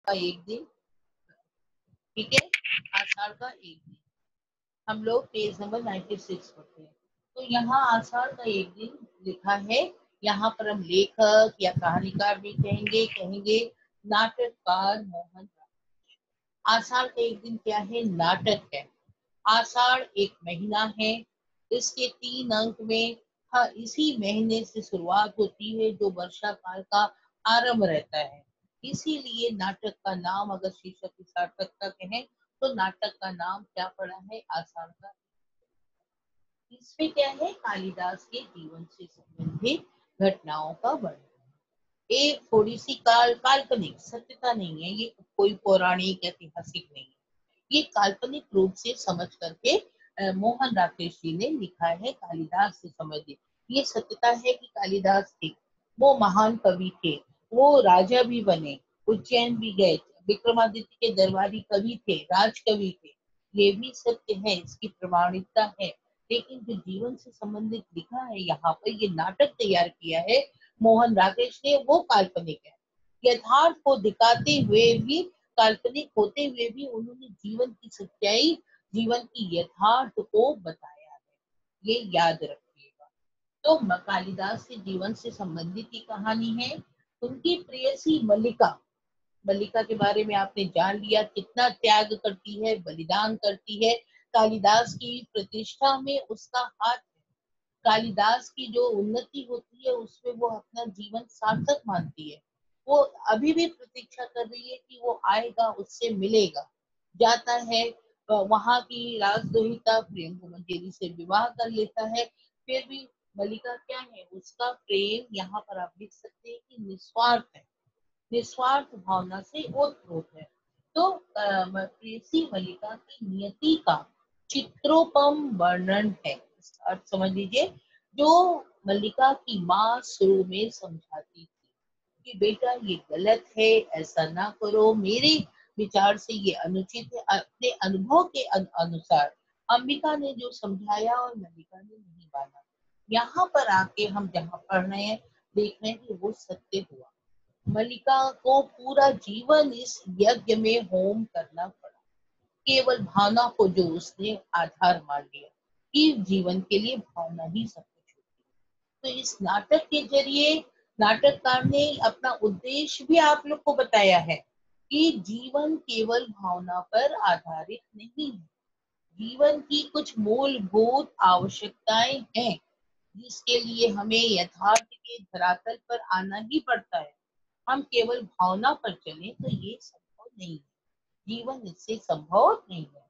का एक दिन, ठीक है, आषाढ़ का एक दिन। हम लोग पेज नंबर 96 पढ़ते हैं। तो यहाँ आषाढ़ का एक दिन लिखा है। यहाँ पर हम लेखक या कहानीकार भी कहेंगे नाटककार मोहन राकेश। आषाढ़ का एक दिन क्या है? नाटक है। आषाढ़ एक महीना है, इसके 3 अंक में इसी महीने से शुरुआत होती है जो वर्षा काल का आरंभ रहता है। इसीलिए नाटक का नाम अगर शीर्षक की सार्थकता कहें तो नाटक का नाम क्या पड़ा है? आषाढ़ का। इसमें क्या है? कालिदास के जीवन से संबंधित घटनाओं का वर्णन। एक थोड़ी सी काल्पनिक सत्यता नहीं है, ये कोई पौराणिक ऐतिहासिक नहीं है, ये काल्पनिक रूप से समझ करके मोहन राकेश जी ने लिखा है कालिदास से संबंधित। ये सत्यता है कि कालिदास थे, वो महान कवि थे, वो राजा भी बने, उज्जैन भी गए, विक्रमादित्य के दरबारी कवि थे, राजकवि थे, ये भी सत्य है, इसकी प्रमाणिकता है। लेकिन जो जीवन से संबंधित लिखा है, यहाँ पर ये नाटक तैयार किया है मोहन राकेश ने, वो काल्पनिक है। यथार्थ को दिखाते हुए भी, काल्पनिक होते हुए भी उन्होंने जीवन की सच्चाई, जीवन की यथार्थ को बताया है, ये याद रखिएगा। तो कालिदास के जीवन से संबंधित की कहानी है। उनकी प्रेयसी मल्लिका, मल्लिका के बारे में आपने जान लिया, कितना त्याग करती है, बलिदान करती है। कालिदास की प्रतिष्ठा में उसका हाथ है। कालिदास की जो उन्नति होती है उसमें वो अपना जीवन सार्थक मानती है। वो अभी भी प्रतीक्षा कर रही है कि वो आएगा, उससे मिलेगा। जाता है, वहां की राजद्रोहिता प्रेम को मंजेरी से विवाह कर लेता है। फिर भी मल्लिका क्या है? उसका प्रेम यहाँ पर आप लिख सकते हैं कि निस्वार्थ है, निस्वार्थ भावना से ओतप्रोत है। तो प्रेयसी मल्लिका की नियति का चित्रोपम वर्णन है। इसका अर्थ समझ लीजिए। जो मल्लिका की माँ शुरू में समझाती थी कि बेटा ये गलत है, ऐसा ना करो, मेरे विचार से ये अनुचित है, अपने अनुभव के अनुसार अंबिका ने जो समझाया और मल्लिका ने नहीं माना। यहाँ पर आके हम जहाँ पढ़ रहे हैं, देख रहे हैं कि वो सत्य हुआ। मल्लिका को पूरा जीवन इस यज्ञ में होम करना पड़ा, केवल भावना को जो उसने आधार मान लिया कि जीवन के लिए भावना ही सब कुछ होती है। तो इस नाटक के जरिए नाटककार ने अपना उद्देश्य भी आप लोग को बताया है कि जीवन केवल भावना पर आधारित नहीं है। जीवन की कुछ मूलभूत आवश्यकताएं हैं जिसके लिए हमें यथार्थ के धरातल पर आना ही पड़ता है। हम केवल भावना पर चलें तो ये संभव नहीं है, जीवन इससे संभव नहीं है।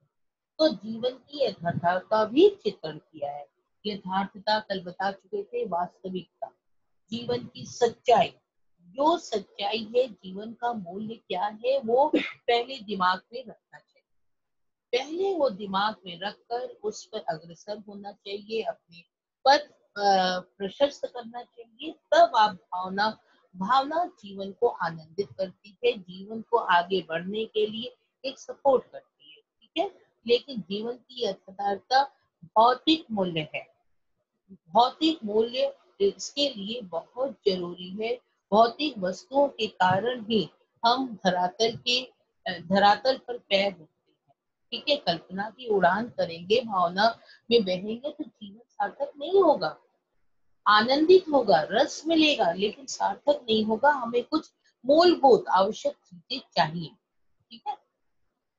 तो जीवन की यथार्थता का भी चित्रण किया है। यथार्थता कल बता चुके थे, वास्तविकता, जीवन की सच्चाई। जो सच्चाई है, जीवन का मूल्य क्या है, वो पहले दिमाग में रखना चाहिए। पहले वो दिमाग में रखकर उस पर अग्रसर होना चाहिए, अपने पथ प्रशस्त करना चाहिए। तब आप भावना, भावना जीवन को आनंदित करती है, जीवन को आगे बढ़ने के लिए एक सपोर्ट करती है, ठीक है। लेकिन जीवन की यथार्थता भौतिक मूल्य है। भौतिक मूल्य इसके लिए बहुत जरूरी है। भौतिक वस्तुओं के कारण ही हम धरातल पर पैर रखते हैं, ठीक है। कल्पना की उड़ान करेंगे, भावना में बहेंगे तो जीवन सार्थक नहीं होगा। आनंदित होगा, रस मिलेगा, लेकिन सार्थक नहीं होगा। हमें कुछ मूलभूत आवश्यक चीजें चाहिए, ठीक है।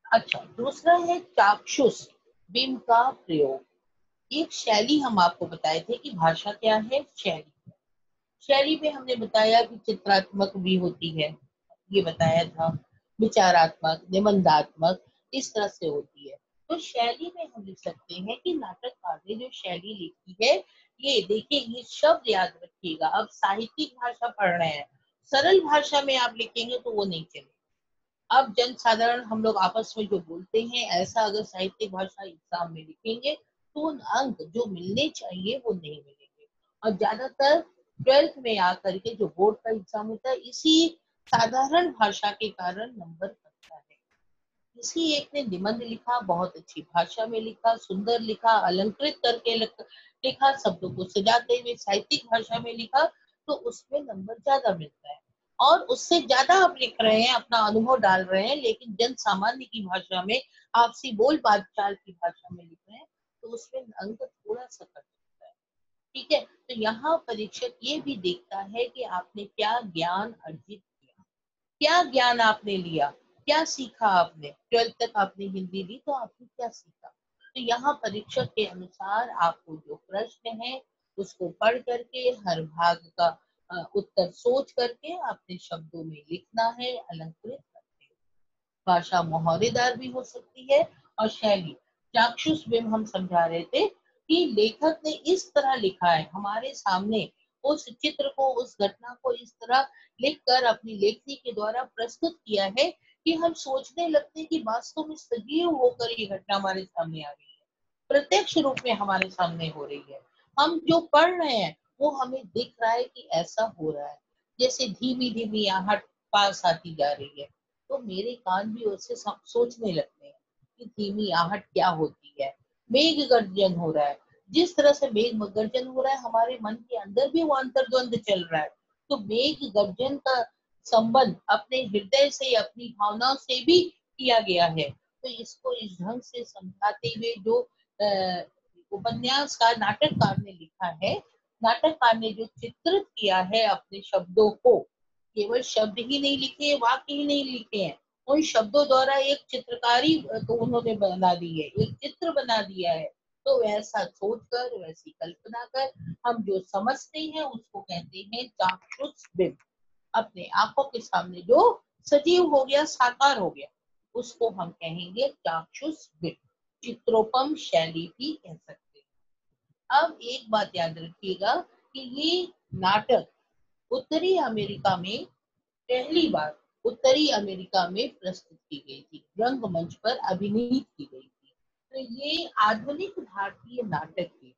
अच्छा, दूसरा है चाक्षुष बिंब का प्रयोग। एक शैली हम आपको बताए थे कि भाषा क्या है, शैली। शैली में हमने बताया कि चित्रात्मक भी होती है, ये बताया था, विचारात्मक, निबंधात्मक, इस तरह से होती है। तो शैली में हम लिख सकते हैं कि नाटककार ने जो शैली लिखी है, ये देखिए, ये शब्द याद रखिएगा। अब साहित्यिक भाषा पढ़ रहे हैं, सरल भाषा में आप लिखेंगे तो वो नहीं चलेगा। अब जन साधारण हम लोग आपस में जो बोलते हैं, ऐसा अगर साहित्यिक भाषा एग्जाम में लिखेंगे तो उन अंक जो मिलने चाहिए वो नहीं मिलेंगे। और ज्यादातर 12th में आकर के जो बोर्ड का एग्जाम होता है, इसी साधारण भाषा के कारण नंबर कटता है। किसी एक ने निबंध लिखा, बहुत अच्छी भाषा में लिखा, सुंदर लिखा, अलंकृत करके लिखा, शब्दों को सजाते हुए साहित्यिक भाषा में लिखा, तो उसमें नंबर ज्यादा मिलता है। और उससे ज्यादा आप लिख रहे हैं, अपना अनुभव डाल रहे हैं, लेकिन जन सामान्य की भाषा में, आपसी बोल बातचाल की भाषा में लिख रहे हैं, तो उसमें अंक थोड़ा सा कट सकता है। ठीक है, तो यहाँ परीक्षक ये भी देखता है कि आपने क्या ज्ञान अर्जित किया, क्या ज्ञान आपने लिया, क्या सीखा आपने, 12th तक आपने हिंदी ली तो आपने क्या सीखा। तो यहाँ परीक्षक के अनुसार आपको जो प्रश्न है उसको पढ़ करके हर भाग का उत्तर सोच करके अपने शब्दों में लिखना है, अलंकृत करते हैं। भाषा मोहरेदार भी हो सकती है और शैली। चाक्षुष बिंब हम समझा रहे थे कि लेखक ने इस तरह लिखा है हमारे सामने, उस चित्र को, उस घटना को इस तरह लिखकर अपनी लेखनी के द्वारा प्रस्तुत किया है कि हम सोचने लगते हैं कि वास्तव में सजीव होकर ये घटना हमारे सामने आ रही है, प्रत्यक्ष रूप में हमारे सामने हो रही है। हम जो पढ़ रहे हैं वो हमें दिख रहा है कि ऐसा हो रहा है, जैसे धीमी धीमी आहट पास आती जा रही है, तो मेरे कान भी उससे सोचने लगते हैं कि धीमी आहट क्या होती है। मेघ गर्जन हो रहा है, जिस तरह से मेघ गर्जन हो रहा है हमारे मन के अंदर भी वो अंतर्द्वंद चल रहा है। तो मेघ गर्जन का संबंध अपने हृदय से, अपनी भावनाओं से भी किया गया है। तो इसको इस ढंग से समझाते हुए जो उपन्यासकार, नाटककार ने लिखा है, नाटककार ने जो चित्रित किया है अपने शब्दों को, केवल शब्द ही नहीं लिखे, वाक्य ही नहीं लिखे हैं, उन शब्दों द्वारा एक चित्रकारी तो उन्होंने बना दी है, एक चित्र बना दिया है। तो वैसा सोचकर, वैसी कल्पना कर हम जो समझते हैं उसको कहते हैं चाक्षुष बिंब। अपने आंखों के सामने जो सजीव हो गया, साकार हो गया, उसको हम कहेंगे चाक्षुष बिंब। चित्रोपम शैली भी कह सकते हैं। अब एक बात याद रखिएगा कि ये नाटक उत्तरी अमेरिका में पहली बार उत्तरी अमेरिका में प्रस्तुत की गई थी, रंगमंच पर अभिनीत की गई थी। तो ये आधुनिक भारतीय नाटक थी,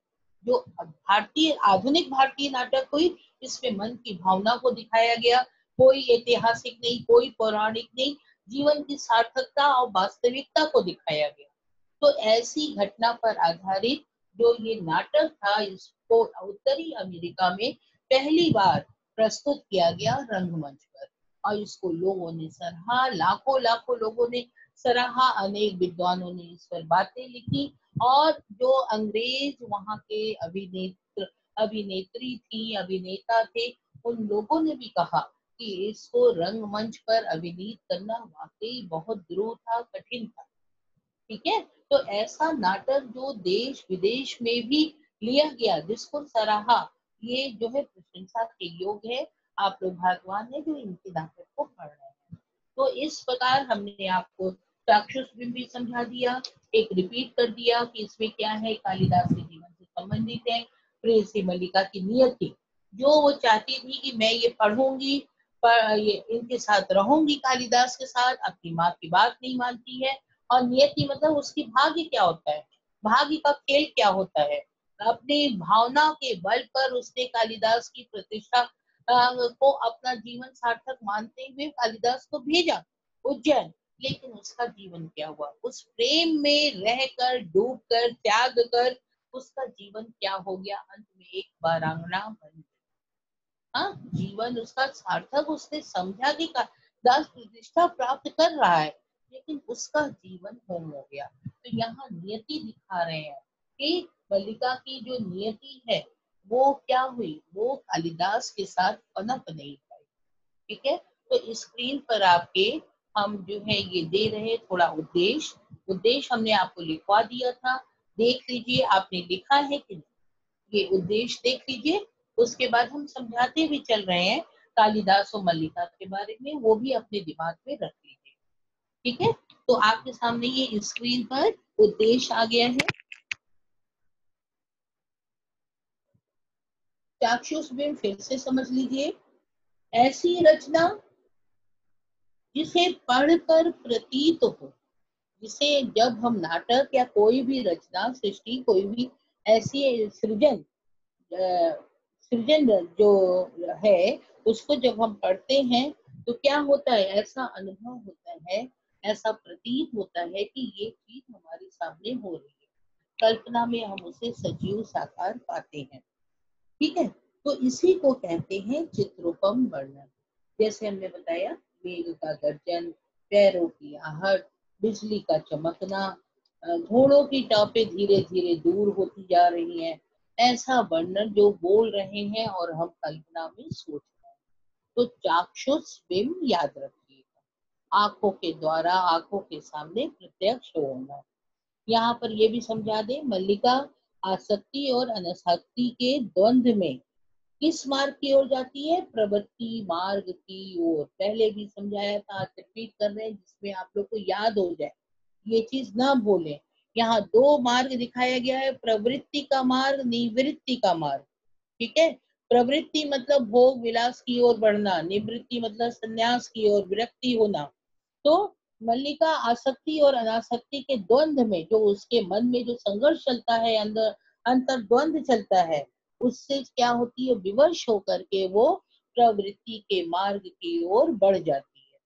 जो भारतीय आधुनिक भारतीय नाटक हुई, इसमें मन की भावना को दिखाया गया, कोई ऐतिहासिक नहीं, कोई पौराणिक नहीं, जीवन की सार्थकता और वास्तविकता को दिखाया गया। तो ऐसी घटना पर आधारित जो ये नाटक था, इसको उत्तरी अमेरिका में पहली बार प्रस्तुत किया गया रंगमंच पर, और इसको लोगों ने सराहा, लाखों लाखों लोगों ने सराहा, अनेक विद्वानों ने इस पर बातें लिखी, और जो अंग्रेज वहाँ के अभिनेत्री थी, अभिनेता थे, उन लोगों ने भी कहा कि इसको रंगमंच पर अभिनीत करना वाकई बहुत दुरूह था, कठिन था। ठीक है, तो ऐसा नाटक जो देश विदेश में भी लिया गया, जिसको सराहा, ये जो है प्रशंसा के योग है। आप लोग भाग्यवान है जो इनके नाटक को पढ़ रहे हैं। तो इस प्रकार हमने आपको चाक्षुष बिंब भी समझा दिया, एक रिपीट कर दिया कि इसमें क्या है, कालिदास के जीवन से संबंधित है। प्रेयसी मल्लिका की नियति, जो वो चाहती थी कि मैं ये पढ़ूंगी, पर ये इनके साथ रहूंगी, कालिदास के साथ, अपनी माँ की बात नहीं मानती है। और नियति मतलब उसकी भाग्य क्या होता है, भाग्य का खेल क्या होता है। अपनी भावना के बल पर उसने कालिदास की प्रतिष्ठा को अपना जीवन सार्थक मानते हुए कालिदास को भेजा उज्जैन। लेकिन उसका जीवन क्या हुआ, उस प्रेम में रहकर, डूब कर, त्याग कर, उसका जीवन क्या हो गया, अंत में एक बारांगना बन गई। हाँ, जीवन उसका सार्थक उसने समझा कि दास प्रतिष्ठा प्राप्त कर रहा है, लेकिन उसका जीवन होम हो गया। तो यहाँ नियति दिखा रहे हैं कि मल्लिका की जो नियति है वो क्या हुई, वो कालिदास के साथ पनप नहीं पाई। ठीक है, तो स्क्रीन पर आपके हम जो है ये दे रहे थोड़ा उद्देश्य, उद्देश्य हमने आपको लिखवा दिया था, देख लीजिए आपने लिखा है कि नहीं, ये उद्देश्य देख लीजिए। उसके बाद हम समझाते भी चल रहे हैं कालिदास और मल्लिका के बारे में, वो भी अपने दिमाग में रख लीजिए। ठीक है, तो आपके सामने ये स्क्रीन पर उद्देश्य आ गया है। चाक्षुष बिंब फिर से समझ लीजिए, ऐसी रचना जिसे पढ़कर प्रतीत हो, जिसे जब हम नाटक या कोई भी रचना, सृष्टि, कोई भी ऐसी सृजन सृजन जो है, उसको जब हम पढ़ते हैं तो क्या होता है, ऐसा अनुभव होता है, ऐसा प्रतीत होता है कि ये चीज हमारे सामने हो रही है, कल्पना में हम उसे सजीव साकार पाते हैं। ठीक है, तो इसी को कहते हैं चित्रोपम वर्णन। जैसे हमने बताया, मेघ का गर्जन, पैरों की आहट, बिजली का चमकना, घोड़ों की टापें धीरे धीरे दूर होती जा रही हैं, ऐसा वर्णन जो बोल रहे हैं और हम कल्पना में सोच रहे हैं। तो चाक्षुष बिंब याद रखिएगा, आंखों के द्वारा आंखों के सामने प्रत्यक्ष होना। यहाँ पर ये भी समझा दे, मल्लिका आसक्ति और अनासक्ति के द्वंद्व में किस मार्ग की ओर जाती है? प्रवृत्ति मार्ग की ओर। पहले भी समझाया था, आज रिपीट कर रहे हैं जिसमें आप लोग को याद हो जाए, ये चीज ना भूलें। यहाँ दो मार्ग दिखाया गया है, प्रवृत्ति का मार्ग, निवृत्ति का मार्ग। ठीक है, प्रवृत्ति मतलब भोग विलास की ओर बढ़ना, निवृत्ति मतलब संन्यास की ओर विरक्ति होना। तो मल्लिका आसक्ति और अनासक्ति के द्वंद्व में, जो उसके मन में जो संघर्ष चलता है, अंदर अंतर द्वंद्व चलता है, उससे क्या होती है, विवश होकर के वो प्रवृत्ति के मार्ग की ओर बढ़ जाती है।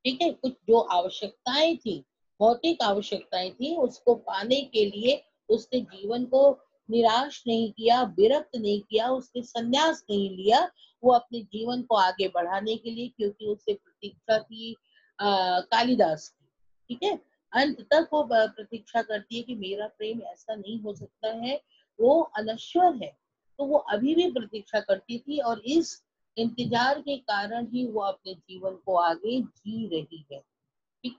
ठीक है, कुछ जो आवश्यकताएं थी, भौतिक आवश्यकताएं थी, उसको पाने के लिए उसने जीवन को निराश नहीं किया, विरक्त नहीं किया, उसने संन्यास नहीं लिया। वो अपने जीवन को आगे बढ़ाने के लिए, क्योंकि उसे प्रतीक्षा थी कालिदास की। ठीक है, अंत तक वो प्रतीक्षा करती है कि मेरा प्रेम ऐसा नहीं हो सकता है, वो अनश्वर है। तो वो अभी भी प्रतीक्षा करती थी, और इस इंतजार के कारण ही वो अपने जीवन को आगे जी रही है। ठीक।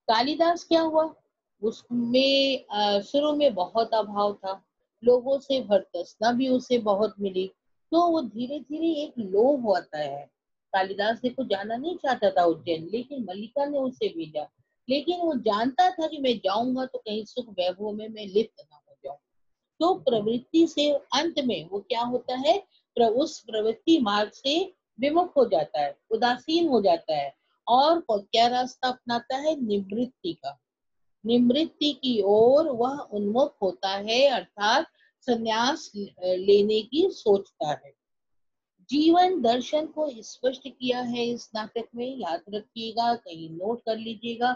कालिदास क्या हुआ, उसमें शुरू में बहुत अभाव था, लोगों से भर्त्सना भी उसे बहुत मिली, तो वो धीरे धीरे एक लोभ होता है। कालिदास देखो जाना नहीं चाहता था उज्जैन, लेकिन मल्लिका ने उसे भेजा। लेकिन वो जानता था कि मैं जाऊंगा तो कहीं सुख वैभव में मैं लिप्त ना हो जाऊं। तो प्रवृत्ति से अंत में वो क्या होता है, उस प्रवृत्ति मार्ग से विमुख हो जाता है, उदासीन हो जाता है, और क्या रास्ता अपनाता है, निवृत्ति का। निवृत्ति की ओर वह उन्मुख होता है, अर्थात संन्यास लेने की सोचता है। जीवन दर्शन को स्पष्ट किया है इस नाटक में, याद रखिएगा, कहीं नोट कर लीजिएगा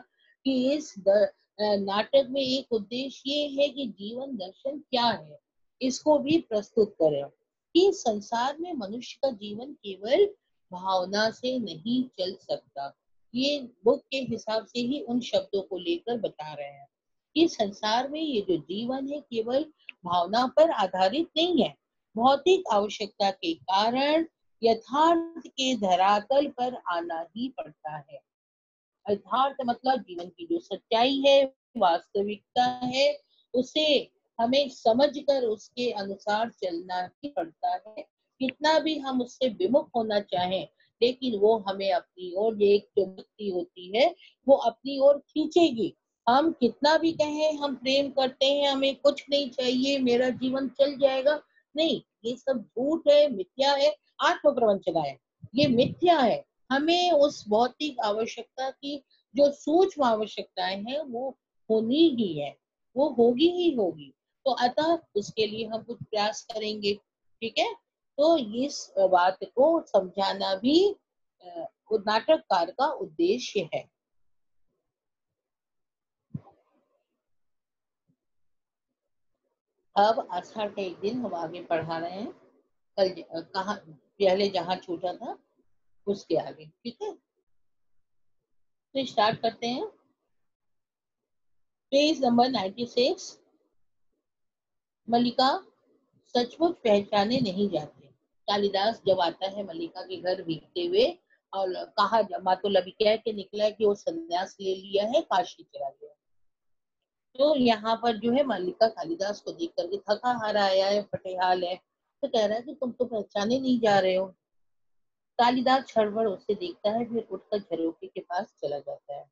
कि इस नाटक में एक उद्देश्य ये है कि जीवन दर्शन क्या है, इसको भी प्रस्तुत करें कि संसार में मनुष्य का जीवन केवल भावना से नहीं चल सकता। ये बुक के हिसाब से ही उन शब्दों को लेकर बता रहे हैं कि संसार में ये जो जीवन है केवल भावना पर आधारित नहीं है, भौतिक आवश्यकता के कारण यथार्थ के धरातल पर आना ही पड़ता है। यथार्थ मतलब जीवन की जो सच्चाई है, वास्तविकता है, उसे हमें समझकर उसके अनुसार चलना ही पड़ता है। कितना भी हम उससे विमुख होना चाहें, लेकिन वो हमें अपनी ओर, ये एक जो भक्ति होती है, वो अपनी ओर खींचेगी। हम कितना भी कहें हम प्रेम करते हैं, हमें कुछ नहीं चाहिए, मेरा जीवन चल जाएगा, नहीं, ये सब झूठ है, मिथ्या है, आत्म प्रवंचना है, ये मिथ्या है। हमें उस भौतिक आवश्यकता की जो सूक्ष्म आवश्यकताएं हैं वो होनी ही है, वो होगी ही होगी। तो अतः उसके लिए हम कुछ प्रयास करेंगे। ठीक है, तो इस बात को समझाना भी नाटककार का उद्देश्य है। अब आषाढ़ का एक दिन हम आगे पढ़ा रहे हैं, कल कहा पहले जहाँ छूटा था उसके आगे। ठीक है, तो स्टार्ट करते हैं, पेज नंबर 96। मल्लिका सचमुच पहचाने नहीं जाते। कालिदास जब आता है मल्लिका के घर भीगते हुए, और कहा मातुल अभी कह के निकला है कि वो संन्यास ले लिया है, काशी चला गया। तो यहाँ पर जो है मल्लिका कालिदास को देख करके थका हारा आया है, फटेहाल है, तो कह रहा है कि तुम तो पहचाने नहीं जा रहे हो। कालिदास क्षणभर उसे देखता है, फिर उठकर झरोखे के पास चला जाता है।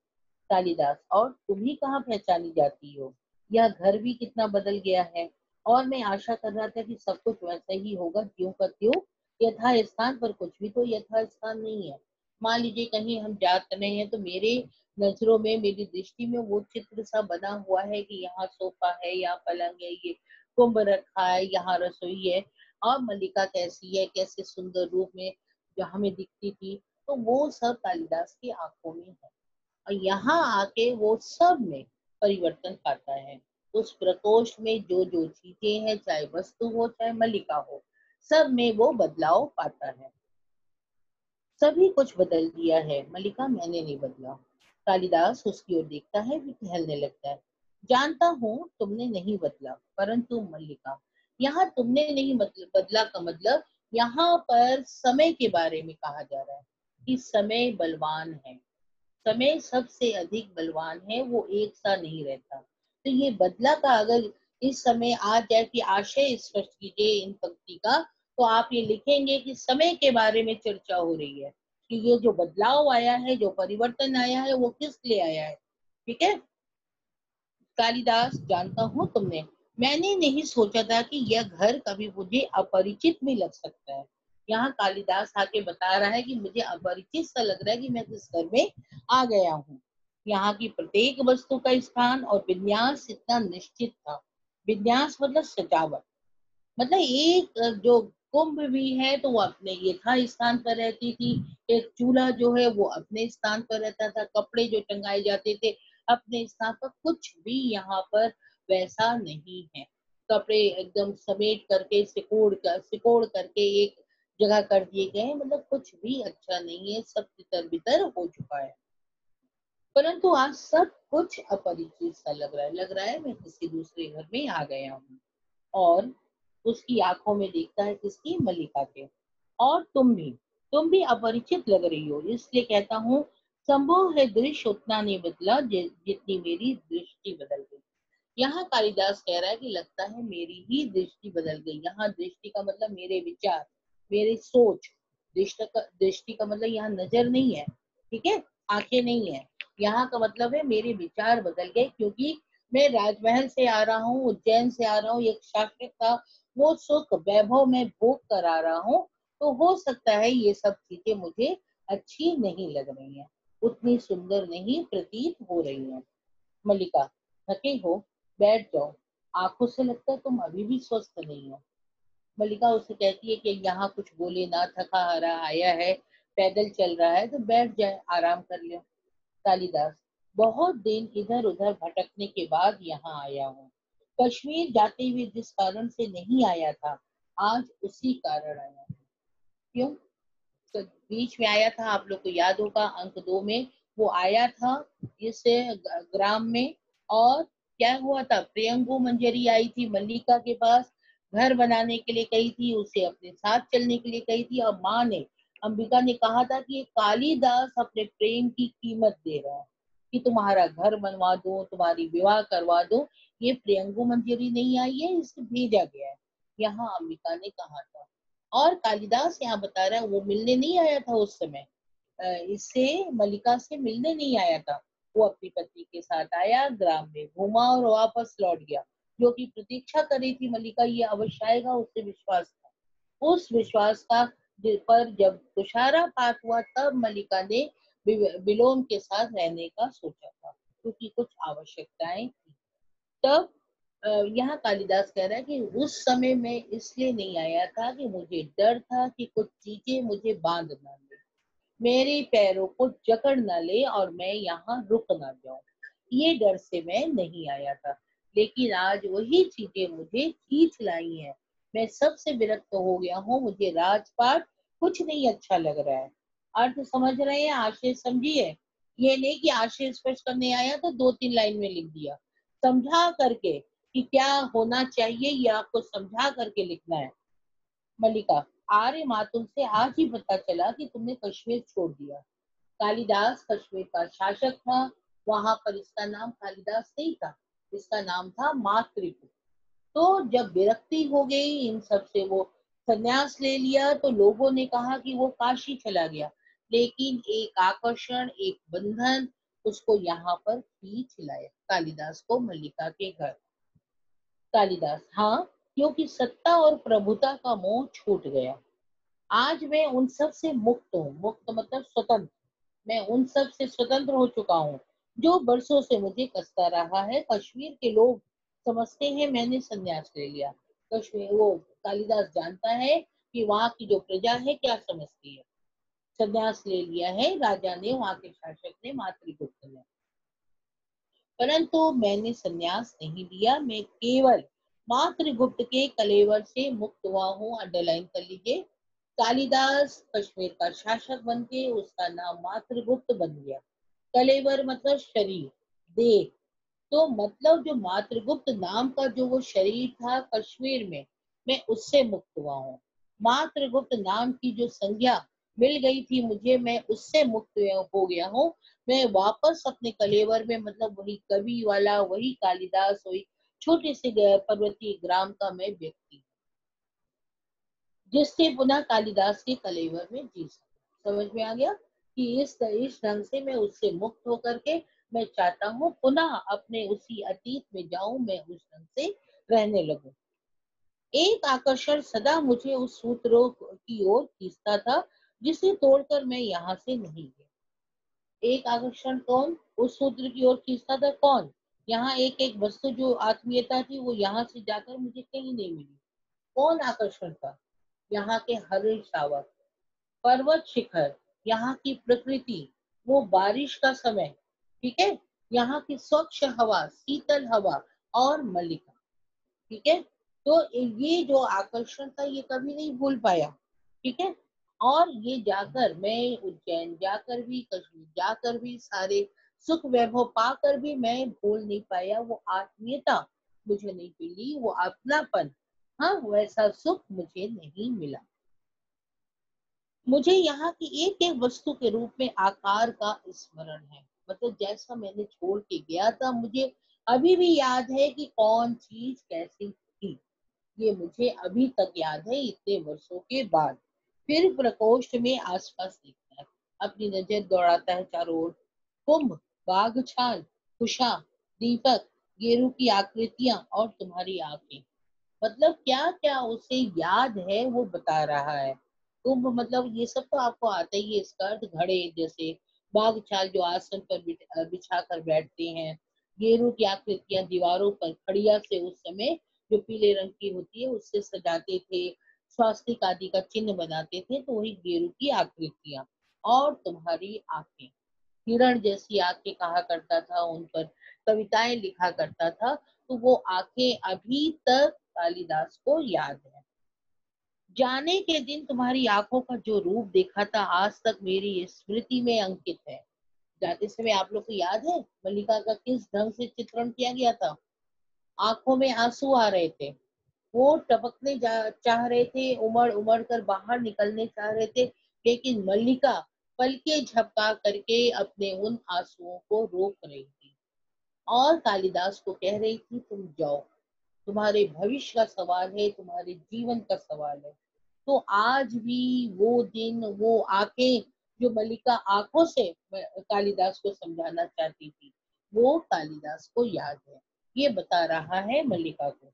कालिदास, और तुम ही कहाँ पहचानी जाती हो, यह घर भी कितना बदल गया है, और मैं आशा कर रहा था कि सब कुछ वैसा ही होगा, क्यों का त्यों, यथा स्थान पर कुछ भी तो यथा स्थान नहीं है। मान लीजिए कहीं हम जा रहे हैं, तो मेरे नजरों में, मेरी दृष्टि में वो चित्र सा बना हुआ है कि यहाँ सोफा है, यहाँ पलंग है, ये कुंभ रखा है, यहाँ रसोई है, और मल्लिका कैसी है, कैसे सुंदर रूप में जो हमें दिखती थी, तो वो सब कालिदास की आंखों में है। और यहाँ आके वो सब में परिवर्तन पाता है। उस प्रकोष्ठ में जो जो चीजें हैं, चाहे वस्तु हो चाहे मल्लिका हो, सब में वो बदलाव पाता है। सभी कुछ बदल दिया है। मल्लिका, मैंने नहीं बदला। कालिदास उसकी ओर देखता है, फिर टहलने लगता है। जानता हूँ तुमने नहीं बदला, परंतु मल्लिका, यहाँ तुमने नहीं बदला का मतलब यहाँ पर समय के बारे में कहा जा रहा है कि समय बलवान है। समय सबसे अधिक बलवान है, वो एक सा नहीं रहता। तो ये बदला का अगर इस समय आ जाए कि आशय स्पष्ट कीजिए इन पंक्ति का, तो आप ये लिखेंगे कि समय के बारे में चर्चा हो रही है कि ये जो बदलाव आया है, जो परिवर्तन आया है, वो किस लिए आया है। ठीक है। कालिदास, जानता हूँ तुमने, मैंने नहीं सोचा था कि यह घर कभी मुझे अपरिचित भी लग सकता है। यहाँ कालिदास आके बता रहा है कि मुझे अपरिचित सा लग रहा है कि मैं किस घर में आ गया हूँ। यहाँ की प्रत्येक वस्तु का स्थान और विन्यास इतना निश्चित था। विन्यास मतलब सजावट। मतलब एक जो कुंभ भी है तो वो अपने यथा स्थान पर रहती थी। एक चूल्हा जो है वो अपने स्थान पर रहता था। कपड़े जो टंगाए जाते थे अपने स्थान पर। कुछ भी यहाँ पर वैसा नहीं है। कपड़े एकदम समेट करके सिकोड़ करके एक जगह कर दिए गए हैं। मतलब कुछ भी अच्छा नहीं है, सब तितर बितर हो चुका है। परंतु आज सब कुछ अपरिचित सा लग रहा है। लग रहा है मैं किसी दूसरे घर में आ गया हूँ। और उसकी आंखों में देखता है, किसकी? मल्लिका के। और तुम भी अपरिचित लग रही हो, इसलिए कहता हूँ संभव है दृश्य उतना नहीं बदला जितनी मेरी दृष्टि बदल गई। यहाँ कालिदास कह रहा है कि लगता है मेरी ही दृष्टि बदल गई। यहाँ दृष्टि का मतलब मेरे विचार, मेरी सोच। दृष्टि का मतलब यहाँ नजर नहीं है। ठीक है। आंखें नहीं है। यहाँ का मतलब है मेरे विचार बदल गए, क्योंकि मैं राजमहल से आ रहा हूँ, उज्जैन से आ रहा हूँ, एक शासक का वो सुख वैभव में भोग कर आ रहा हूँ। तो हो सकता है ये सब चीजें मुझे अच्छी नहीं लग रही हैं, उतनी सुंदर नहीं प्रतीत हो रही हैं। मल्लिका, थके हो? बैठ जाओ। आंखों से लगता है तुम अभी भी स्वस्थ नहीं हो। मल्लिका उसे कहती है कि यहाँ कुछ बोले ना, थका हारा आया है, पैदल चल रहा है तो बैठ जाए, आराम कर ले। कालिदास, बहुत दिन इधर उधर भटकने के बाद यहाँ आया हूँ। कश्मीर जाते हुए जिस कारण से नहीं आया था, आज उसी कारण आया हूँ। क्यों? तो बीच में आया था, आप लोग को याद होगा अंक 2 में वो आया था इस ग्राम में। और क्या हुआ था? प्रियंगु मंजरी आई थी मल्लिका के पास, घर बनाने के लिए कही थी, उसे अपने साथ चलने के लिए कही थी। और माँ ने, अंबिका ने कहा था कि ये कालिदास अपने प्रेम की कीमत दे रहा है कि तुम्हारा घर बनवा दो, तुम्हारी विवाह करवा दो। ये प्रियंगु मंजरी नहीं आई है, इसे भेजा गया है। यहाँ अंबिका ने कहा था। और कालिदास यहाँ बता रहा है वो मिलने नहीं आया था उस समय, इससे मल्लिका से मिलने नहीं आया था। वो अपनी पत्नी के साथ आया, ग्राम में घूमा और वापस लौट गया। जो कि प्रतीक्षा कर रही थी मल्लिका, ये अवश्य आएगा, उसे विश्वास था। उस विश्वास का पर जब तुषारापात हुआ तब मल्लिका ने विलोम के साथ रहने का सोचा था, क्योंकि कुछ आवश्यकताएं थी। तब यहाँ कालिदास कह रहा है कि उस समय मैं इसलिए नहीं आया था कि मुझे डर था कि कुछ चीजें मुझे बांध ना ले, मेरे पैरों को जकड़ ना ले और मैं यहाँ रुक ना जाऊं। ये डर से मैं नहीं आया था। लेकिन आज वही चीजें मुझे खींच लाई हैं। मैं सबसे विरक्त हो गया हूँ, मुझे राजपाट कुछ नहीं अच्छा लग रहा है। अर्थ समझ रहे हैं? आशय समझिए। ये नहीं कि आशय स्पष्ट करने आया तो 2-3 लाइन में लिख दिया। समझा करके कि क्या होना चाहिए, ये आपको समझा करके लिखना है। मल्लिका, आर्य मातुल से आज ही पता चला कि तुमने कश्मीर छोड़ दिया। कालिदास कश्मीर का शासक था। वहां पर इसका नाम कालिदास नहीं था, इसका नाम था मातृगुप्त। तो जब विरक्ति हो गई इन सब से, वो संन्यास ले लिया, तो लोगों ने कहा कि वो काशी चला गया। लेकिन एक आकर्षण, एक बंधन उसको यहाँ पर खींच लाया, कालिदास को मल्लिका के घर। कालिदास, हाँ, क्योंकि सत्ता और प्रभुता का मोह छूट गया। आज मैं उन सब से मुक्त हूँ। मुक्त मतलब स्वतंत्र। मैं उन सब से स्वतंत्र हो चुका हूँ जो बरसों से मुझे कसता रहा है। कश्मीर के लोग समझते हैं मैंने संन्यास ले लिया। कश्मीर, वो कालिदास जानता है कि वहाँ की जो प्रजा है क्या समझती है। संन्यास ले लिया है राजा ने, वहाँ के शासक ने, मातृगुप्त ने। परंतु मैंने संन्यास नहीं लिया, मैं केवल मातृगुप्त के कलेवर से मुक्त हुआ हूँ। अंडरलाइन कर लीजिए। कालिदास कश्मीर का शासक बन के उसका नाम मात्रगुप्त बन गया। कलेवर मतलब शरीर, देह। तो मतलब जो मात्रगुप्त नाम का जो वो शरीर था कश्मीर में, मैं उससे मुक्त हुआ हूँ। मात्रगुप्त नाम की जो संज्ञा मिल गई थी मुझे, मैं उससे मुक्त हो गया हूँ। मैं वापस अपने कलेवर में, मतलब वही कवि वाला, वही कालिदास, वही छोटे से पर्वतीय ग्राम का मैं व्यक्ति, जिससे पुनः कालिदास के कलेवर में जी सकूं। समझ में आ गया कि इस ढंग से मैं उससे मुक्त होकर के मैं चाहता हूँ पुनः अपने उसी अतीत में जाऊं, मैं उस ढंग से रहने लगूं। एक आकर्षण सदा मुझे उस सूत्रों की ओर खींचता था जिसे तोड़कर मैं यहाँ से नहीं गया। एक आकर्षण कौन उस सूत्र की ओर खींचता था? कौन? यहाँ एक एक वस्तु जो आत्मीयता थी वो यहाँ से जाकर मुझे कहीं नहीं मिली। कौन आकर्षण था? यहाँ के हरे शावर, पर्वत शिखर, यहाँ की प्रकृति, वो बारिश का समय, ठीक है, यहाँ की स्वच्छ हवा, शीतल हवा, और मल्लिका, ठीक है। तो ये जो आकर्षण था ये कभी नहीं भूल पाया, ठीक है। और ये जाकर मैं उज्जैन जाकर भी, कश्मीर जाकर भी, सारे सुख वैभव पाकर भी मैं भूल नहीं पाया वो आत्मीयता, मुझे नहीं मिली वो अपनापन। हाँ, वैसा सुख मुझे नहीं मिला। मुझे यहाँ की एक एक वस्तु के रूप में आकार का स्मरण है, मतलब जैसा मैंने छोड़ के गया था मुझे अभी भी याद है कि कौन चीज कैसी थी। ये मुझे अभी तक याद है इतने वर्षों के बाद। फिर प्रकोष्ठ में आसपास देखता है, अपनी नजर दौड़ाता है चारों ओर। कुंभ, बाघ छाल, कुशा, दीपक, गेरू की आकृतियां और तुम्हारी आंखें, मतलब क्या क्या उसे याद है वो बता रहा है। कुंभ मतलब ये सब तो आपको आता ही है, इसका अर्थ घड़े जैसे। बाघ छाल जो आसन पर बिछा कर बैठते हैं। गेरू की आकृतियां दीवारों पर खड़िया से उस समय जो पीले रंग की होती है उससे सजाते थे, स्वास्तिक आदि का चिन्ह बनाते थे, तो वही गेरू की आकृतियां। और तुम्हारी आंखें, हिरण जैसी आंखें कहा करता था, उन पर कविताएं लिखा करता था। तो वो आंखें अभी तक कालिदास को याद है। जाने के दिन तुम्हारी आंखों का जो रूप देखा था आज तक मेरी स्मृति में अंकित है। जाते समय आप लोग को याद है मल्लिका का किस ढंग से चित्रण किया गया था? आंखों में आंसू आ रहे थे, वो टपकने चाह रहे थे, उमड़ उमड़ कर बाहर निकलने चाह रहे थे, लेकिन मल्लिका पलके झपका करके अपने उन आंसुओं को रोक रही थी और कालिदास को कह रही थी तुम जाओ, तुम्हारे भविष्य का सवाल है, तुम्हारे जीवन का सवाल है। तो आज भी वो दिन, वो आंखें, जो मल्लिका आंखों से कालिदास को समझाना चाहती थी, वो कालिदास को याद है। ये बता रहा है मल्लिका को।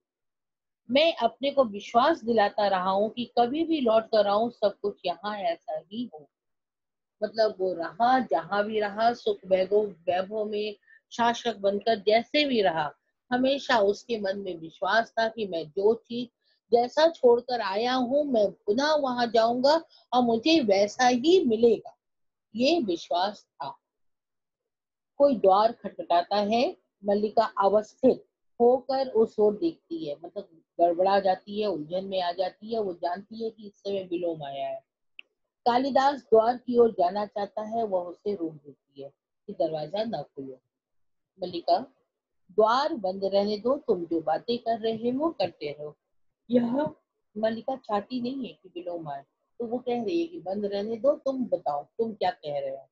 मैं अपने को विश्वास दिलाता रहा हूँ कि कभी भी लौट कर आऊं सब कुछ यहाँ ऐसा ही हो। मतलब वो रहा, जहां भी रहा, सुख वैभव वैभव में शासक बनकर जैसे भी रहा, हमेशा उसके मन में विश्वास था कि मैं जो चीज जैसा छोड़कर आया हूँ मैं पुनः वहां जाऊंगा और मुझे वैसा ही मिलेगा, ये विश्वास था। कोई द्वार खटखटाता है, मल्लिका अवस्थित होकर उस ओर देखती है, मतलब गड़बड़ा जाती है, उलझन में आ जाती है, वो जानती है कि इस समय विलोम आया है। कालिदास द्वार की ओर जाना चाहता है, वह उसे रोक देती है कि दरवाजा न खोलो। मल्लिका, द्वार बंद रहने दो, तुम जो बातें कर रहे हो करते रहो। यह मल्लिका चाहती नहीं है कि विलोम आए, तो वो कह रही है कि बंद रहने दो, तुम बताओ तुम क्या कह रहे हो।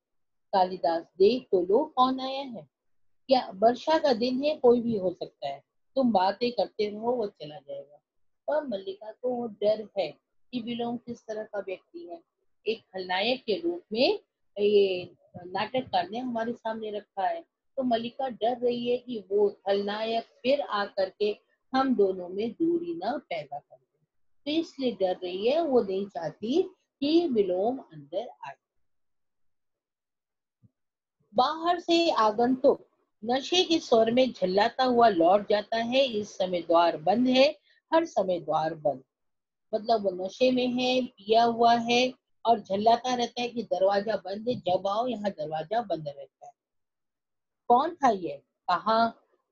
कालिदास, देख तो लो कौन आया है, क्या वर्षा का दिन है, कोई भी हो सकता है, तुम बातें करते रहो, वो चला जाएगा। और मल्लिका को वो डर है कि विलोम किस तरह का व्यक्ति है, एक खलनायक के रूप में ये नाटककार ने हमारे सामने रखा है। तो मल्लिका डर रही है कि वो खलनायक फिर आकर के हम दोनों में दूरी न पैदा कर दे, तो इसलिए डर रही है, वो नहीं चाहती कि विलोम अंदर आए। बाहर से आगंतुक नशे के स्वर में झल्लाता हुआ लौट जाता है, इस समय द्वार बंद है, हर समय द्वार बंद। मतलब वो नशे में है, पिया हुआ है, और झल्लाता रहता है कि दरवाजा बंद है, जब आओ यहाँ दरवाजा बंद रहता है। कौन था ये? कहा,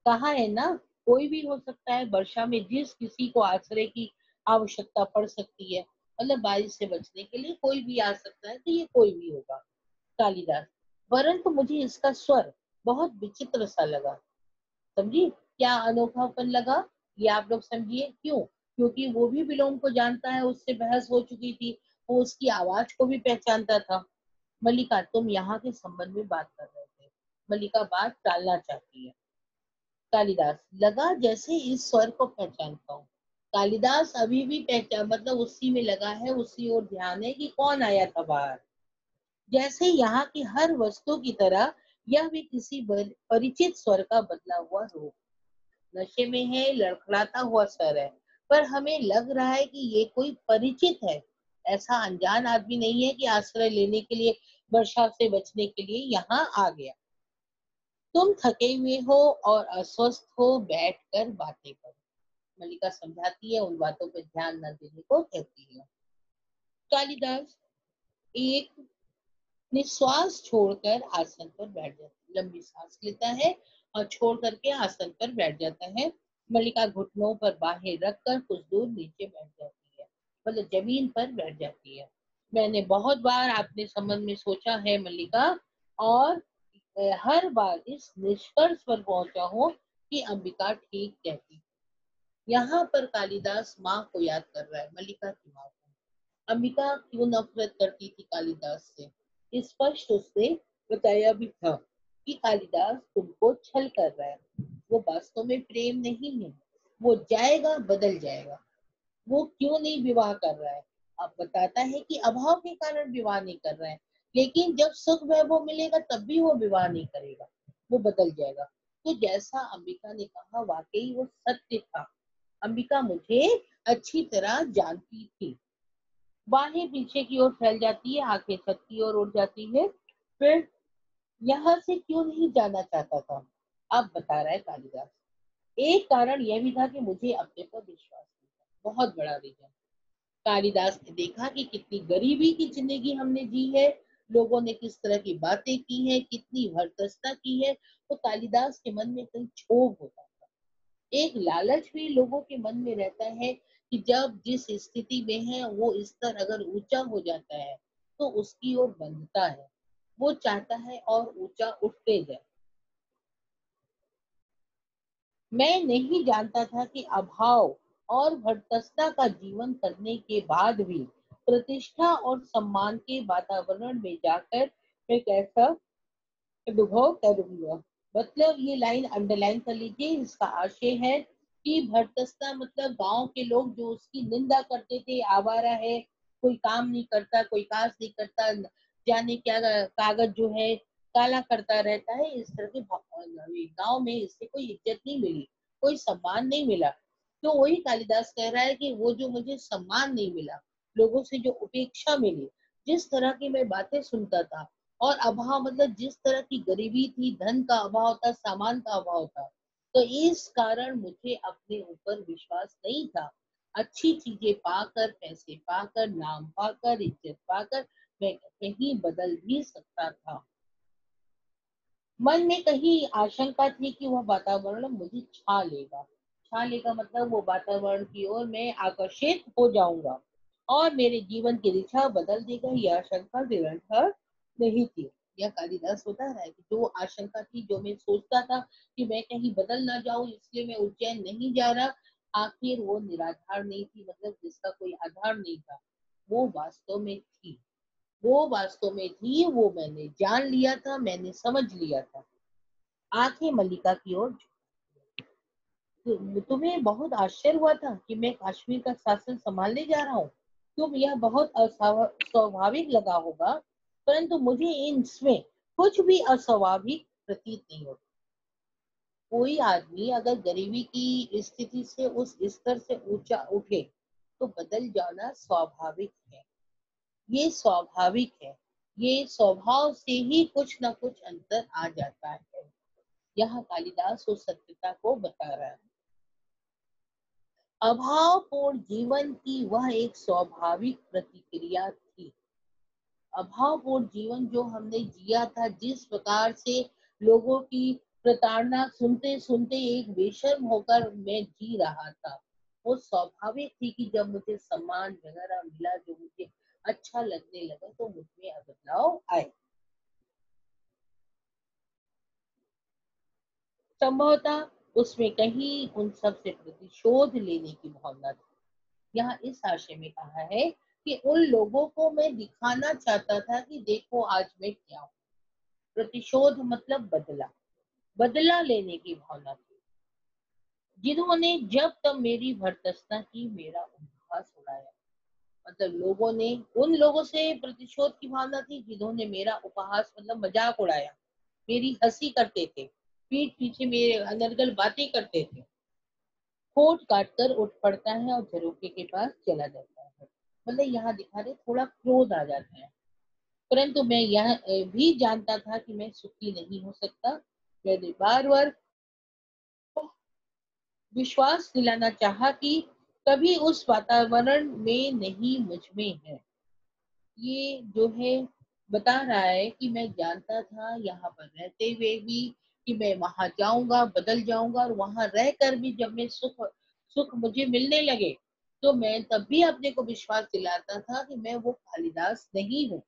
कहा है ना, कोई भी हो सकता है, वर्षा में जिस किसी को आश्रय की आवश्यकता पड़ सकती है। मतलब बारिश से बचने के लिए कोई भी आ सकता है, तो ये कोई भी होगा। कालिदास, परंतु मुझे इसका स्वर बहुत विचित्र सा लगा। समझी क्या अनोखापन लगा? ये आप लोग समझिए क्यों। क्योंकि वो भी विलोम को जानता है, उससे बहस हो चुकी थी, वो उसकी आवाज को भी पहचानता था। मल्लिका, तुम यहाँ के संबंध में बात कर रहे थे। मल्लिका बात टालना चाहती है। कालिदास, लगा जैसे इस स्वर को पहचानता हूँ। कालिदास अभी भी पहचान मतलब उसी में लगा है, उसी ओर ध्यान है कि कौन आया था बाहर। जैसे यहाँ की हर वस्तु की तरह यह भी किसी परिचित स्वर का बदला हुआ रूप। नशे में है, लड़खड़ाता हुआ स्वर है, पर हमें लग रहा है कि ये कोई परिचित है। ऐसा अनजान आदमी नहीं है कि आश्रय लेने के लिए, वर्षा से बचने के लिए यहाँ आ गया। तुम थके हुए हो और अस्वस्थ हो, बैठ कर बातें करो। मल्लिका समझाती है, उन बातों पर ध्यान न देने को कहती है। कालिदास एक निश्वास छोड़कर आसन पर बैठ जाता है, लंबी सांस लेता है और छोड़ करके आसन पर बैठ जाता है। मल्लिका घुटनों पर बाहें रखकर कुछ दूर नीचे बैठ जाती है, मतलब जमीन पर बैठ जाती है। मैंने बहुत बार अपने संबंध में सोचा है मल्लिका, और हर बार इस निष्कर्ष पर पहुंचा हूँ कि अंबिका ठीक कहती। यहाँ पर कालिदास माँ को याद कर रहा है, मल्लिका की माँ को। अंबिका क्यों नफरत करती थी कालिदास से? स्पष्ट उसने बताया भी था कि कालिदास तुमको छल कर रहा है। वो वास्तव में प्रेम नहीं है, वो जाएगा बदल जाएगा। वो क्यों नहीं विवाह कर रहा है? अब बताता है कि अभाव के कारण विवाह नहीं कर रहा है, लेकिन जब सुख वैभव मिलेगा तब भी वो विवाह नहीं करेगा, वो बदल जाएगा। तो जैसा अंबिका ने कहा, वाकई वो सत्य था। अंबिका मुझे अच्छी तरह जानती थी। बाहें पीछे की ओर फैल जाती है, आंखें छत की ओर उड़ जाती है। फिर यहाँ से क्यों नहीं जाना चाहता था? अब बता रहा है कालिदास। एक कारण यह भी था कि मुझे अपने पर विश्वास नहीं था, बहुत बड़ा रीजन। कालिदास ने देखा कि कितनी गरीबी की जिंदगी हमने जी है, लोगों ने किस तरह की बातें की है, कितनी भरदस्ता की है। तो कालिदास के मन में कहीं क्षोभ होता था। एक लालच भी लोगों के मन में रहता है कि जब जिस स्थिति में है वो स्तर अगर ऊंचा हो जाता है तो उसकी ओर बंधता है, वो चाहता है और ऊंचा उठते जाए। मैं नहीं जानता था कि अभाव और भटकता का जीवन करने के बाद भी प्रतिष्ठा और सम्मान के वातावरण में जाकर मैं कैसा अनुभव करूंगा। मतलब ये लाइन अंडरलाइन कर लीजिए, इसका आशय है कि भटकस्ता मतलब गांव के लोग जो उसकी निंदा करते थे, आवारा है, कोई काम नहीं करता, कोई काज नहीं करता, जाने क्या कागज जो है काला करता रहता है, इस तरह के गांव में इससे कोई इज्जत नहीं मिली, कोई सम्मान नहीं मिला। तो वही कालिदास कह रहा है कि वो जो मुझे सम्मान नहीं मिला, लोगों से जो उपेक्षा मिली, जिस तरह की मैं बातें सुनता था, और अभाव मतलब जिस तरह की गरीबी थी, धन का अभाव था, सामान का अभाव था, तो इस कारण मुझे अपने ऊपर विश्वास नहीं था। अच्छी चीजें पाकर, पैसे पाकर, नाम पाकर, इज्जत पाकर मैं कहीं बदल भी सकता था। मन में कहीं आशंका थी कि वह वातावरण मुझे छा लेगा। छा लेगा मतलब वो वातावरण की ओर मैं आकर्षित हो जाऊंगा और मेरे जीवन की दिशा बदल देगा। यह आशंका निरंतर नहीं थी। यह कालिदास बता रहा है कि जो आशंका थी, जो मैं सोचता था कि मैं कहीं बदल ना जाऊं इसलिए मैं उज्जैन नहीं जा रहा, आखिर वो निराधार नहीं थी, मतलब जिसका कोई आधार नहीं था, वो वास्तव में थी। वो वास्तव में थी, वो मैंने जान लिया था, मैंने समझ लिया था। आंखें मल्लिका की ओर तुम्हें बहुत आश्चर्य हुआ था कि मैं कश्मीर का शासन संभालने जा रहा हूँ। तुम यह बहुत स्वाभाविक लगा होगा, परंतु मुझे इनमें कुछ भी अस्वाभाविक प्रतीत नहीं होता। कोई आदमी अगर गरीबी की स्थिति से उस स्तर से ऊंचा उठे तो बदल जाना स्वाभाविक है। ये स्वाभाविक है, ये स्वभाव से ही कुछ ना कुछ अंतर आ जाता है। यहाँ कालिदास उस सत्यता को बता रहा है। अभावपूर्ण जीवन की वह एक स्वाभाविक प्रतिक्रिया थी। अभावपूर्ण जीवन जो हमने जिया था, जिस प्रकार से लोगों की प्रताड़ना सुनते सुनते एक बेशर्म होकर मैं जी रहा था, वो स्वाभाविक थी कि जब मुझे सम्मान वगैरह मिला, जो मुझे अच्छा लगने लगा, तो मुझमें बदलाव आए। संभवतः उसमें कहीं उन सब से प्रतिशोध लेने की भावना थी। यहाँ इस आशय में कहा है कि उन लोगों को मैं दिखाना चाहता था कि देखो आज मैं क्या हूँ। प्रतिशोध मतलब बदला, बदला लेने की भावना थी। जिन्होंने जब तब मेरी भर्त्सना की, मेरा उपहास उड़ाया। मतलब लोगों ने, उन लोगों से प्रतिशोध की भावना थी जिन्होंने मेरा उपहास मतलब मजाक उड़ाया, मेरी हंसी करते थे, पीठ पीछे मेरे अनर्गल बातें करते थे। होठ काट कर उठ पड़ता है और झरोखे के पास चला जाता है। मतलब यहाँ दिखा रहे थोड़ा क्रोध आ जाता है। परंतु मैं यह भी जानता था कि मैं सुखी नहीं हो सकता। मैंने बार बार विश्वास दिलाना चाहा कि कभी उस वातावरण में नहीं, मुझ में है। ये जो है बता रहा है कि मैं जानता था यहाँ पर रहते हुए भी कि मैं वहां जाऊंगा, बदल जाऊंगा, और वहां रहकर भी जब मैं सुख सुख मुझे मिलने लगे, तो मैं तब भी अपने को विश्वास दिलाता था कि मैं वो कालिदास नहीं हूँ।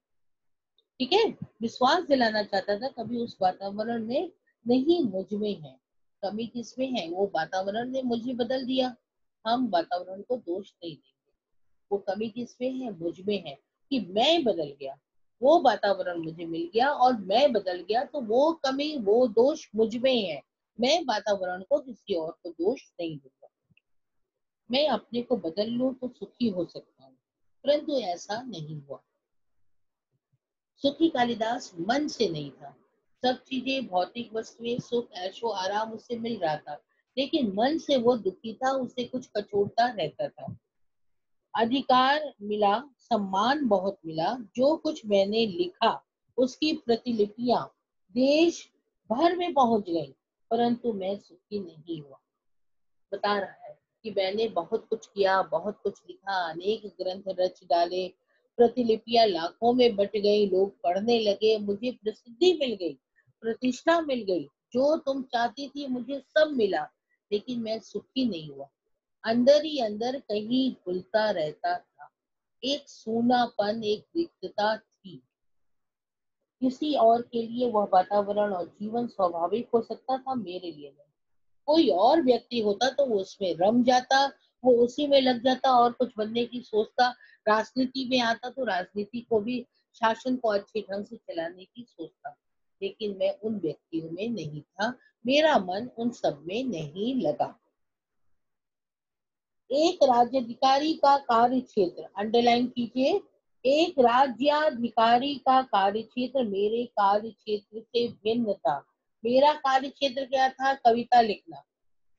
ठीक है, विश्वास दिलाना चाहता था कभी उस वातावरण में नहीं, मुझ में है। कमी किसमें है? वो वातावरण ने मुझे बदल दिया। हम वातावरण को दोष नहीं देंगे। वो कमी किसमें है? मुझ में है कि मैं बदल गया। वो वातावरण मुझे मिल गया और मैं बदल गया, तो वो कमी, वो दोष मुझ में है। मैं वातावरण को किसी और को दोष नहीं दूंगा। मैं अपने को बदल लूं तो सुखी हो सकता हूँ, परंतु ऐसा नहीं हुआ। सुखी कालिदास मन से नहीं था। सब चीजें, भौतिक वस्तुएं, सुख, ऐशो आराम उसे मिल रहा था, लेकिन मन से वो दुखी था, उसे कुछ कचोटता रहता था। अधिकार मिला, सम्मान बहुत मिला, जो कुछ मैंने लिखा उसकी प्रतिलिपियां देश भर में पहुंच गई, परंतु मैं सुखी नहीं हुआ। बता रहा है कि मैंने बहुत कुछ किया, बहुत कुछ लिखा, अनेक ग्रंथ रच डाले, प्रतिलिपियां लाखों में बट गई, लोग पढ़ने लगे, मुझे प्रसिद्धि मिल गई, प्रतिष्ठा मिल गई, जो तुम चाहती थी मुझे सब मिला, लेकिन मैं सुखी नहीं हुआ। अंदर ही अंदर कहीं घुलता रहता था, एक सूनापन, एक रिक्तता थी। किसी और के लिए वह वातावरण और जीवन स्वाभाविक हो सकता था, मेरे लिए नहीं। कोई और व्यक्ति होता तो वो उसमें रम जाता, वो उसी में लग जाता और कुछ बनने की सोचता। राजनीति में आता तो राजनीति को भी, शासन को अच्छे ढंग से चलाने की सोचता। लेकिन मैं उन व्यक्तियों में नहीं था, मेरा मन उन सब में नहीं लगा। एक राज्याधिकारी का कार्य क्षेत्र, अंडरलाइन कीजिए, एक राज्याधिकारी का कार्य क्षेत्र मेरे कार्य क्षेत्र से भिन्न था। मेरा कार्य क्षेत्र क्या था? कविता लिखना,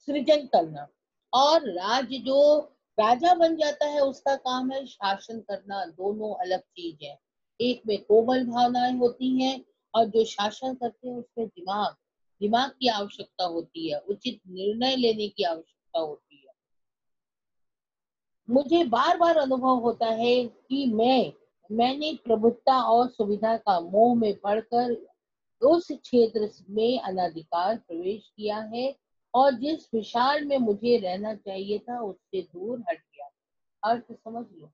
सृजन करना। और जो राजा बन जाता है उसका काम है शासन करना। दोनों अलग चीज है। एक में कोमल भावनाएं होती हैं, और जो शासन करते हैं उसमें दिमाग, दिमाग की आवश्यकता होती है, उचित निर्णय लेने की आवश्यकता होती है। मुझे बार बार अनुभव होता है कि मैंने प्रभुत्ता और सुविधा का मोह में पड़कर उस क्षेत्र में अनधिकार प्रवेश किया है, और जिस विशाल में मुझे रहना चाहिए था उससे दूर हट गया। अर्थ समझ लो,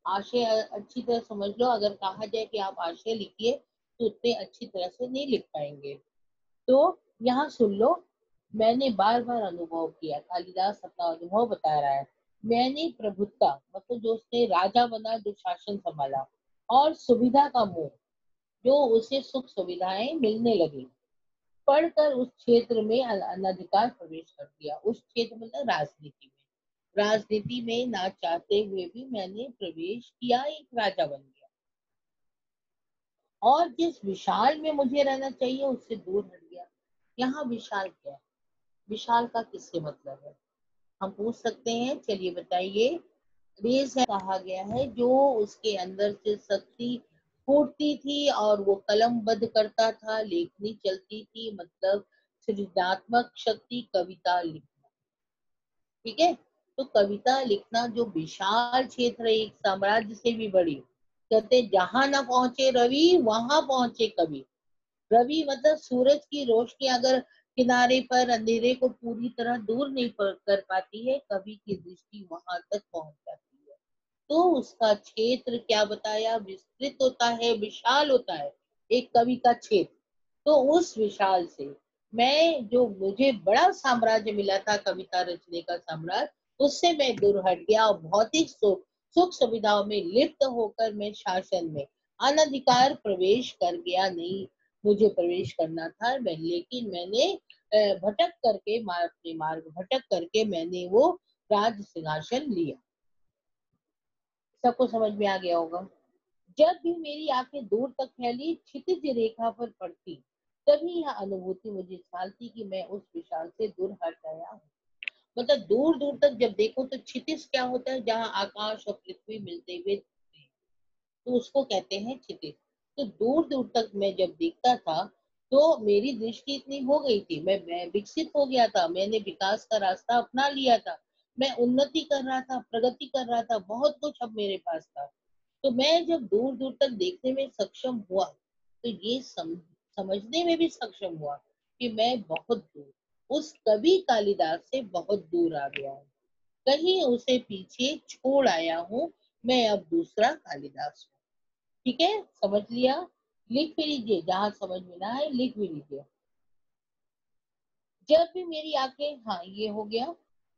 आशय अच्छी तरह समझ लो। अगर कहा जाए कि आप आशय लिखिए तो उतने अच्छी तरह से नहीं लिख पाएंगे। तो यहाँ सुन लो, मैंने बार बार अनुभव किया, कालिदास अपना अनुभव बता रहा है। मैंने प्रभुत्ता मतलब जो उसने राजा बना, जो शासन संभाला, और सुविधा का मोह, जो उसे सुख सुविधाएं मिलने लगी, पढ़कर उस क्षेत्र में अनधिकार प्रवेश कर दिया। उस क्षेत्र मतलब राजनीति में, राजनीति में ना चाहते हुए भी मैंने प्रवेश किया, एक राजा बन गया, और जिस विशाल में मुझे रहना चाहिए उससे दूर हट गया। यहाँ विशाल क्या है? विशाल का किससे मतलब है? हम पूछ सकते हैं, चलिए बताइए। रेस है, कहा गया है, जो उसके अंदर से शक्ति फूटती थी और वो कलम बंद करता था, लेखनी चलती थी, मतलब सृजनात्मक शक्ति, कविता लिखना। ठीक है, तो कविता लिखना जो विशाल क्षेत्र है, एक साम्राज्य से भी बड़ी। कहते जहां ना पहुंचे रवि, वहां पहुंचे कवि। रवि मतलब सूरज की रोशनी अगर किनारे पर अंधेरे को पूरी तरह दूर नहीं कर पाती है, कवि की दृष्टि वहां तक पहुंच जाती है। तो उसका क्षेत्र क्या बताया, विस्तृत होता है, विशाल होता है, एक कवि का क्षेत्र। तो उस विशाल से मैं, जो मुझे बड़ा साम्राज्य मिला था कविता रचने का साम्राज्य, उससे मैं दूर हट गया और भौतिक सुख सुविधाओं में लिप्त होकर मैं शासन में अनधिकार प्रवेश कर गया। नहीं मुझे प्रवेश करना था, मैं लेकिन मैंने भटक करके अपने मार्ग भटक करके मैंने वो राज सिंहासन लिया। सबको समझ में आ गया होगा। जब भी मेरी आंखें दूर तक फैली क्षितिज रेखा पर पड़ती, तभी यह अनुभूति मुझे छालती कि मैं उस विशाल से दूर हट आया हूँ। मतलब दूर दूर तक जब देखो तो क्षितिज क्या होता है, जहाँ आकाश और पृथ्वी मिलते हुए दिखते हैं, तो उसको कहते हैं क्षितिज। तो दूर दूर तक मैं जब देखता था, तो मेरी दृष्टि इतनी हो गई थी, मैं विकसित हो गया था, मैंने विकास का रास्ता अपना लिया था, मैं उन्नति कर रहा था, प्रगति कर रहा था, बहुत कुछ अब मेरे पास था। तो मैं जब दूर दूर तक देखने में सक्षम हुआ, तो ये समझने में भी सक्षम हुआ कि मैं बहुत दूर, उस कवि कालिदास से बहुत दूर आ गया हूँ, कहीं उसे पीछे छोड़ आया हूँ। मैं अब दूसरा कालिदास हूँ। ठीक है, समझ लिया? लिख भी लीजिए, जहां समझ में ना आए लिख भी लीजिए। जब भी मेरी आंखें, हाँ ये हो गया,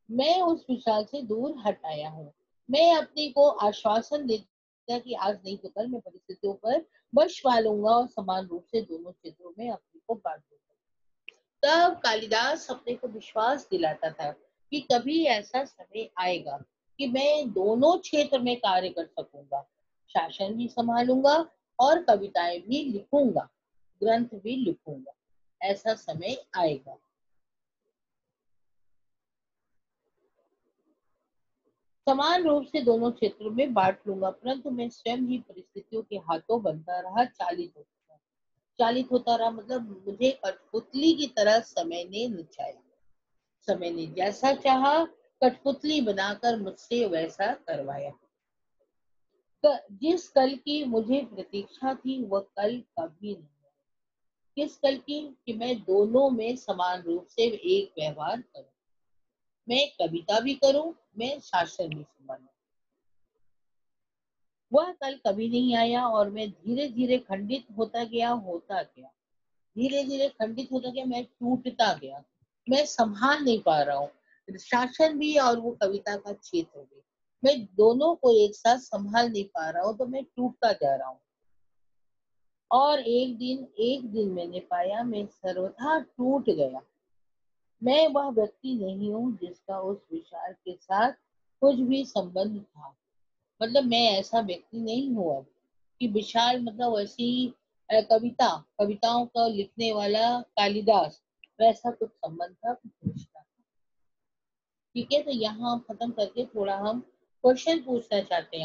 मैं उस विशाल से दूर हट आया हूँ। मैं अपने को आश्वासन देता कि आज नहीं तो कल मैं परिस्थितियों पर बश लूंगा और समान रूप से दोनों क्षेत्रों में अपने को बांट दूंगा। तब कालिदास अपने को विश्वास दिलाता था कि कभी ऐसा समय आएगा कि मैं दोनों क्षेत्र में कार्य कर सकूंगा, शासन भी संभालूंगा और कविताएं भी लिखूंगा, ग्रंथ भी लिखूंगा। ऐसा समय आएगा। समान रूप से दोनों क्षेत्रों में बांट लूंगा, परंतु मैं स्वयं ही परिस्थितियों के हाथों बनता रहा, चालित होता रहा, मतलब मुझे कठपुतली की तरह समय ने नचाया। समय ने जैसा चाहा कठपुतली बनाकर मुझसे वैसा करवाया। जिस कल की मुझे प्रतीक्षा थी वह कल कभी नहीं आई। किस कल की? कि मैं दोनों में समान रूप से एक व्यवहार करूं, मैं कविता भी करूं, मैं शासन भी संभालूं। वह कल कभी नहीं आया और मैं धीरे धीरे खंडित होता गया, धीरे धीरे खंडित होता गया, मैं टूटता गया, मैं संभाल नहीं पा रहा हूँ शासन भी और वो कविता का क्षेत्र भी। मैं दोनों को एक साथ संभाल नहीं पा रहा हूँ, तो मैं टूटता जा रहा हूँ। और एक दिन मैंने पाया मैं सर्वथा टूट गया। मैं वह व्यक्ति नहीं हूँ जिसका उस विचार के साथ कुछ भी संबंध था। मतलब मैं ऐसा व्यक्ति नहीं हूँ अब कि विशाल, मतलब ऐसी कविताओं का लिखने वाला कालिदास, वैसा कुछ संबंध था, कुछ रिश्ता था। ठीक है, तो यहाँ हम खत्म करके थोड़ा हम क्वेश्चन पूछना चाहते हैं।